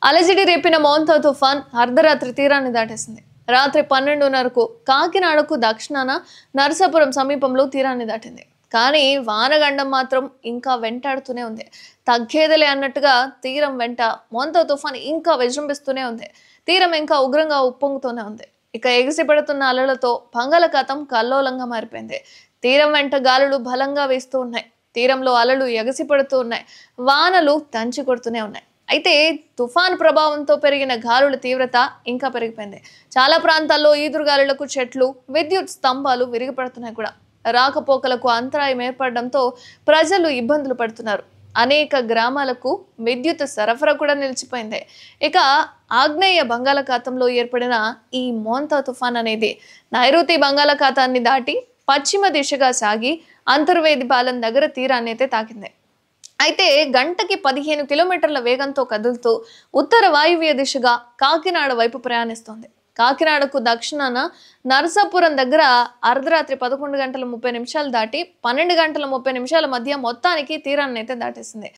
అలజడి రేపిన మౌంతా తుఫాన్ అర్ధరాత్రి తీరాన్ని దాటేసింది. రాత్రి 12:30కు కాకినాడకు దక్షిణాన నరసాపురం సమీపంలో తీరాన్ని దాటింది. కానీ వానగండం మాత్రం ఇంకా వెంటాడుతూనే ఉంది. తగ్గేదిలే అన్నట్టుగా తీరం వెంట మౌంతా తుఫాన్ ఇంకా విజృంభిస్తూనే ఉంది. తీరం ఇంకా ఉగ్రంగా ఉప్పొంగుతూనే ఉంది. ఇక ఎగిసిపడుతున్న అలలతో బంగాళాఖాతం కల్లోలంగా మారిపోయింది. తీరం వెంట గాలులు బలంగా వీస్తూ ఉన్నాయి. తీరంలో అలలు ఎగసిపడుతూ ఉన్నాయి. వానలు దంచి కొడుతూనే ఉన్నాయి. అయితే తుఫాన్ ప్రభావంతో పెరిగిన గాలుల తీవ్రత ఇంకా పెరిగిపోయింది. చాలా ప్రాంతాల్లో ఈదురుగాలులకు చెట్లు, విద్యుత్ స్తంభాలు విరిగిపడుతున్నాయి కూడా. రాకపోకలకు అంతరాయం ఏర్పడడంతో ప్రజలు ఇబ్బందులు పడుతున్నారు. అనేక గ్రామాలకు విద్యుత్ సరఫరా కూడా నిలిచిపోయింది. ఇక ఆగ్నేయ బంగాళాఖాతంలో ఏర్పడిన ఈ మోంతా తుఫాన్ అనేది నైరుతి బంగాళాఖాతాన్ని దాటి పశ్చిమ దిశగా సాగి అంతర్వేది పాలెం దగ్గర తీరాన్ని అయితే తాకింది. అయితే గంటకి 15 కిలోమీటర్ల వేగంతో కదులుతూ ఉత్తర వాయువ్య దిశగా కాకినాడ వైపు ప్రయాణిస్తోంది. కాకినాడకు దక్షిణాన నరసాపురం దగ్గర అర్ధరాత్రి 11:30 దాటి 12:30 మధ్య మొత్తానికి తీరాన్ని అయితే దాటేసింది.